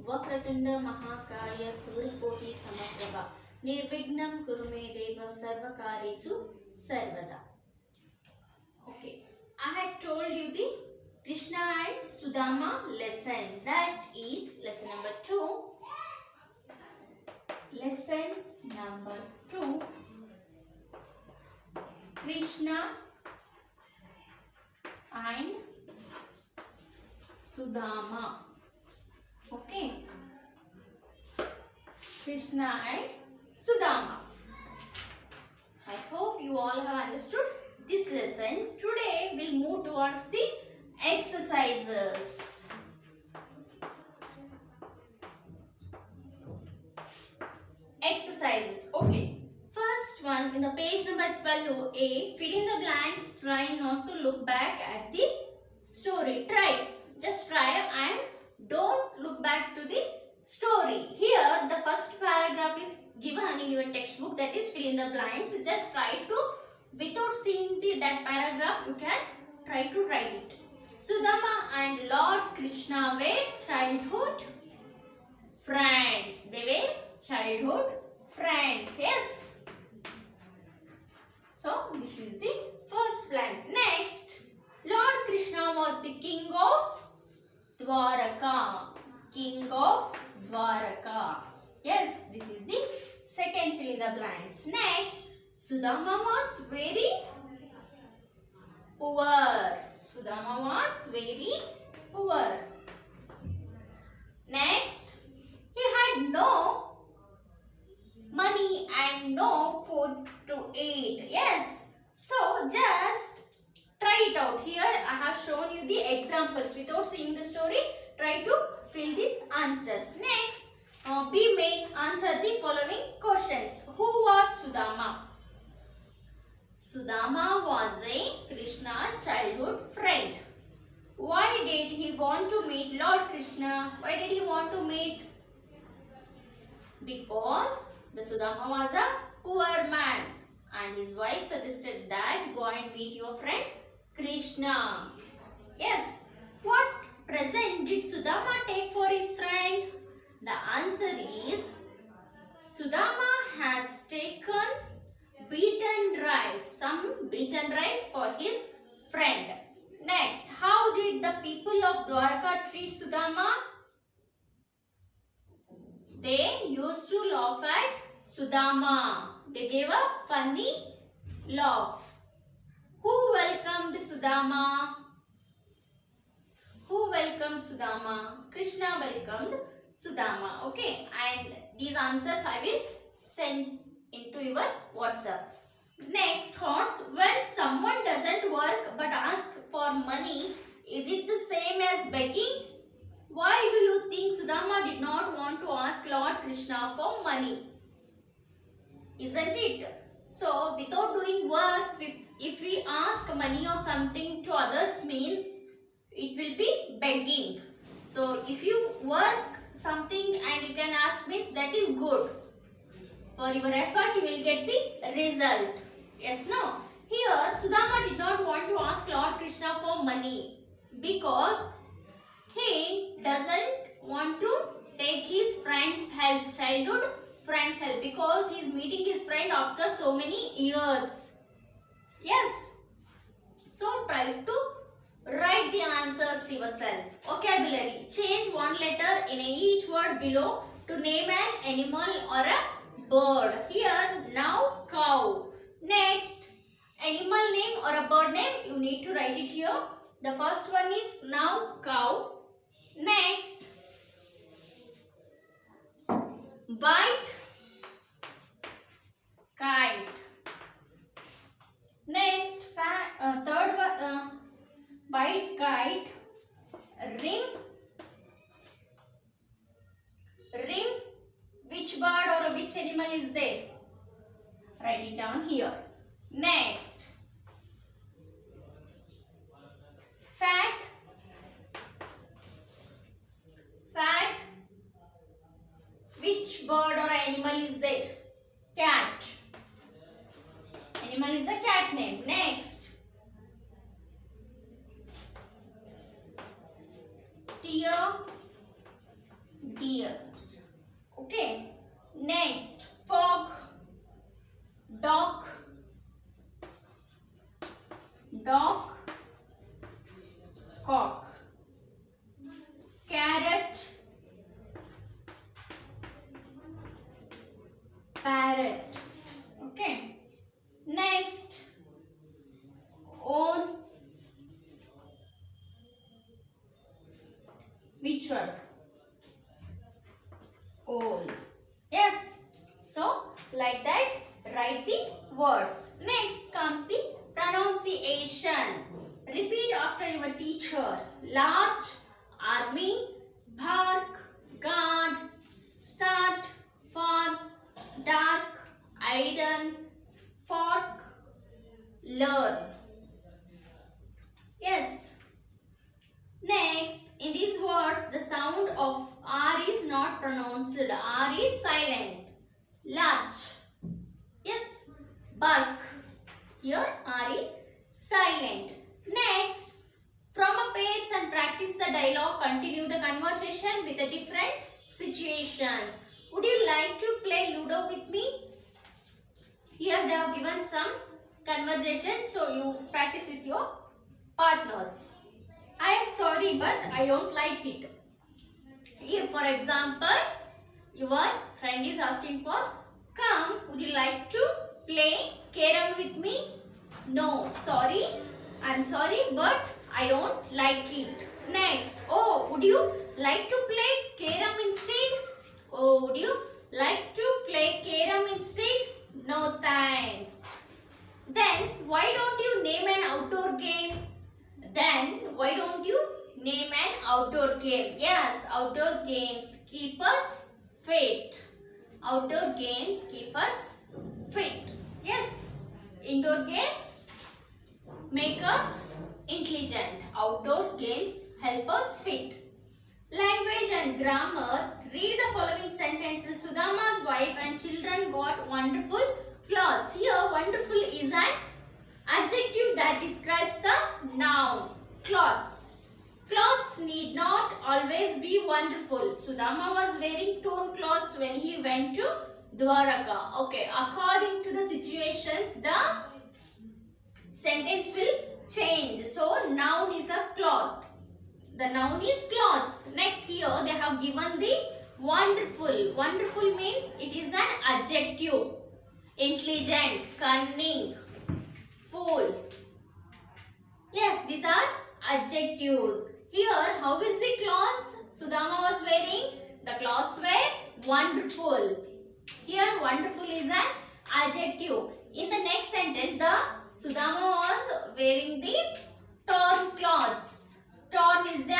वक्रतुंड महाकाय सूर्यकोटि समप्रभा निर्विघ्नं कुरु मे देव सर्वकार्येषु सर्वदा. Okay, I had told you the Krishna and Sudama lesson. That is lesson number 2. Lesson number 2. Krishna and Sudama. Okay. Krishna and Sudama. I hope you all have understood this lesson. Today we'll move towards the exercises. Exercises. Okay. First one in the page number 12A. Fill in the blanks. Try not to look back at the story. Try. Just try and don't look back to the story. Here the first paragraph is given in your textbook, that is fill in the blanks. Just try to, without seeing that paragraph, you can try to write it. Sudama and Lord Krishna were childhood friends. They were childhood friends. Yes. So this is the first blank. Next, Lord Krishna was the king of Dwaraka. King of Dwaraka. Yes, this is the second fill in the blanks. Next, Sudama was very poor. Sudama was very poor. Next, he had no money and no food to eat. Yes, so just try it out. Here I have shown you the examples. Without seeing the story, try to fill these answers. Next, B main, answer the following questions. Who was Sudama? Sudama was a Krishna's childhood friend. Why did he want to meet Lord Krishna? Why did he want to meet? Because the Sudama was a poor man and his wife suggested that go and meet your friend Krishna. Yes. What present did Sudama take for his friend? The answer is Sudama has taken beaten rice, some beaten rice for his friend. Next, how did the people of Dwaraka treat Sudama? They used to laugh at Sudama. They gave a funny laugh. Who welcomed Sudama? Who welcomed Sudama? Krishna welcomed Sudama. Okay, and these answers I will send into your WhatsApp. Next, thoughts. When someone doesn't work but ask for money, is it the same as begging? Why do you think Sudama did not want to ask Lord Krishna for money? Isn't it? So, without doing work, if we ask money or something to others, means it will be begging. So, if you work something and you can ask, means that is good. For your effort, you will get the result. Yes, no? Here, Sudama did not want to ask Lord Krishna for money because he doesn't want to take his friend's help, childhood friend's help, because he is meeting his friend after so many years. Yes. So, try to write the answers yourself. Vocabulary. Change one letter in each word below to name an animal or a bird. Here, now cow. Next, animal name or a bird name, you need to write it here. The first one is now cow. Next, bite, kite. Next, third one, bite, kite, ring, ring. Which bird or which animal is there? Write it down here. Next, fat, fat. Which bird or animal is there? Cat. Animal is a cat name. Next, deer, deer. here. Okay. Next, fog, dog, dog, cock, carrot, parrot. Okay. Next, own. Which word? Old. Yes. So, like that, write the words. Next comes the pronunciation. Repeat after your teacher. Large, army, bark, guard, start, farm, dark, iron, fork, learn. Yes. Next, in these words, the sound of R is not pronounced. R is silent. Large. Yes. Bulk. Here R is silent. Next, from a page and practice the dialogue. Continue the conversation with the different situations. Would you like to play Ludo with me? Here they have given some conversation, so you practice with your partners. I am sorry, but I don't like it. If, for example, your friend is asking for, come, would you like to play carom with me? No, sorry, I'm sorry, but I don't like it. Next, oh, would you like to play carom instead? Oh, would you like to play carom instead? No, thanks. Then, why don't you name an outdoor game? Then, why don't you name an outdoor game? Yes, outdoor games keep us fit. Outdoor games keep us fit. Yes, indoor games make us intelligent. Outdoor games help us fit. Language and grammar. Read the following sentences. Sudama's wife and children got wonderful clothes. Here, wonderful is an adjective that describes the noun. Clothes. Clothes need not always be wonderful. Sudama was wearing torn clothes when he went to Dwaraka. Okay, according to the situations, the sentence will change. So, noun is a cloth. The noun is clothes. Next, here they have given the wonderful. Wonderful means it is an adjective. Intelligent, cunning, fool. Yes, these are adjectives. Here, how is the clothes Sudama was wearing? The clothes were wonderful. Here, wonderful is an adjective. In the next sentence, the Sudama was wearing the torn clothes. Torn is an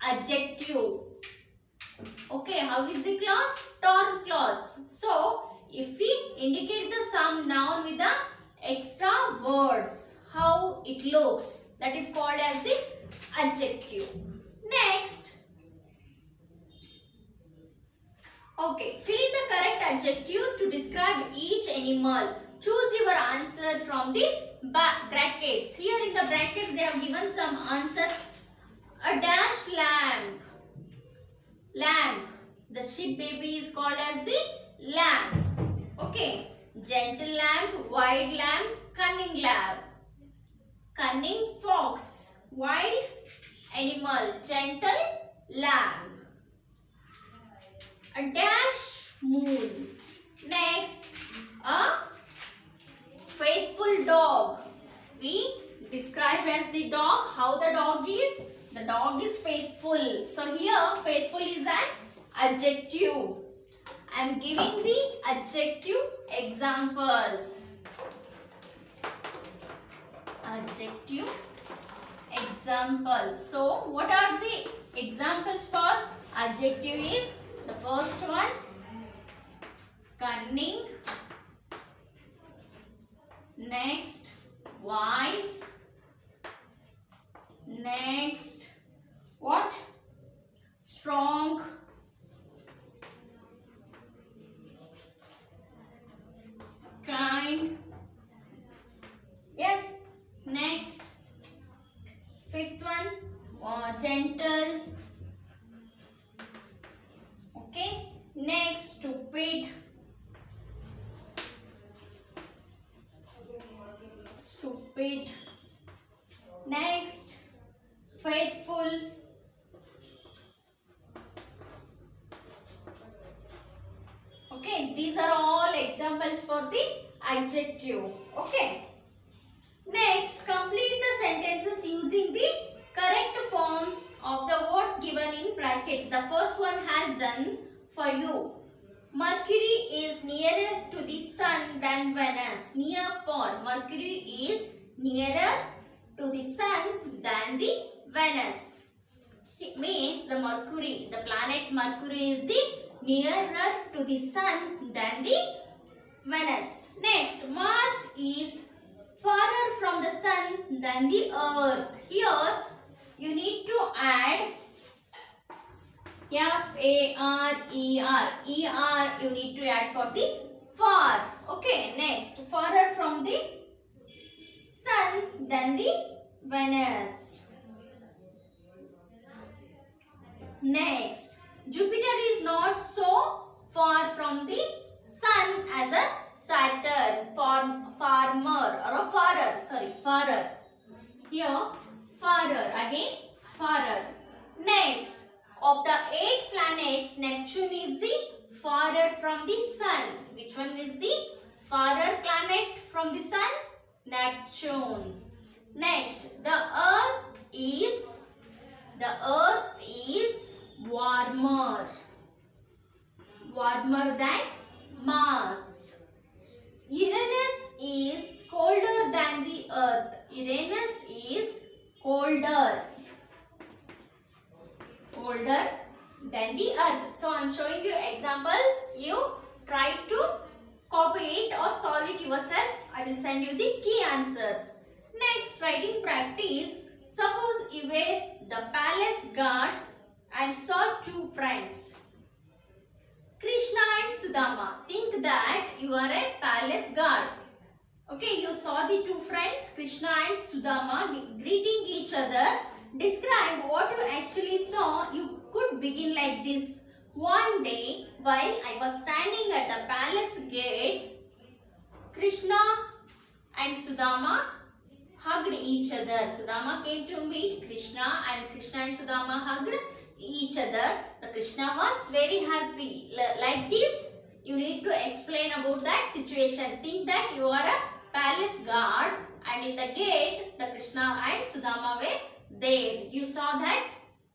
adjective. Okay, how is the clothes? Torn clothes. So, if we indicate the some noun with the extra words, how it looks, that is called as the adjective. Next, okay, fill in the correct adjective to describe each animal. Choose your answer from the brackets. Here in the brackets they have given some answers. A dash lamb. Lamb. The sheep baby is called as the lamb. Okay. Gentle lamb, wild lamb, cunning lamb. Cunning fox, wild animal, gentle lamb. A dash moon. Next, a faithful dog. We describe as the dog. How the dog is? The dog is faithful. So here faithful is an adjective. I am giving the adjective examples. Adjective examples. So what are the examples for adjective is the first one cunning, next wise, next what? Strong, kind. Yes. Next, fifth one, gentle. Okay. stupid, stupid. Next, faithful, okay, these are all examples for the adjective. Okay, next complete the sentences using the correct forms of the words given in brackets. The first one has done for you. Mercury is nearer to the sun than Venus. Near for Mercury is nearer to the sun than the Venus. It means the Mercury, the planet Mercury is the nearer to the sun than the Venus. Next, Mars is farther from the sun than the earth. Here you need to add F-A-R-E-R. E-R you need to add for the far. Okay, next, farther from the sun than the Venus. Next, Jupiter is not so far from the sun as a Saturn. Farmer or a farer. Sorry, farer. Here, farer. Again, farer. Next, of the 8 planets, Neptune is the farer from the sun. Which one is the farer planet from the sun? Neptune. Next, the Earth is warmer than Mars. Uranus is colder than the Earth. Uranus is colder than the Earth. So I am showing you examples. You try to copy it or solve it yourself. I will send you the key answers. Next, writing practice. Suppose you were the palace guard and saw 2 friends, Krishna and Sudama. Think that you are a palace guard. Okay, you saw the 2 friends, Krishna and Sudama, greeting each other. Describe what you actually saw. You could begin like this. One day, while I was standing at the palace gate, Krishna and Sudama hugged each other. Sudama came to meet Krishna and Krishna and Sudama hugged each other. The Krishna was very happy. Like this, you need to explain about that situation. Think that you are a palace guard and in the gate, the Krishna and Sudama were there. You saw that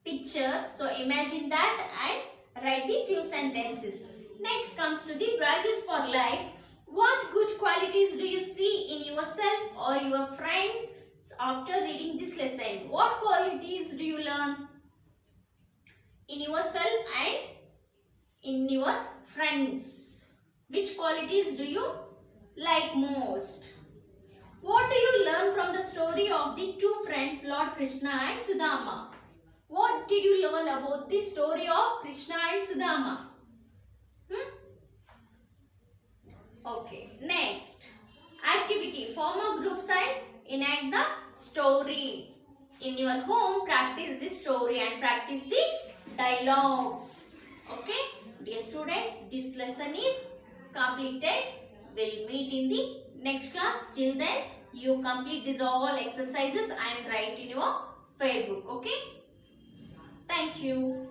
picture. So imagine that and write the few sentences. Next comes to the values for life. What good qualities do you see in yourself or your friends after reading this lesson? What qualities do you learn in yourself and in your friends? Which qualities do you like most? What do you learn from the story of the 2 friends, Lord Krishna and Sudama? What did you learn about the story of Krishna and Sudama? Okay, next. Activity. Form a group and enact the story. In your home, practice the story and practice the dialogues. Okay, dear students, this lesson is completed. We'll meet in the next class. Till then, you complete these all exercises and write in your Facebook. Okay, thank you.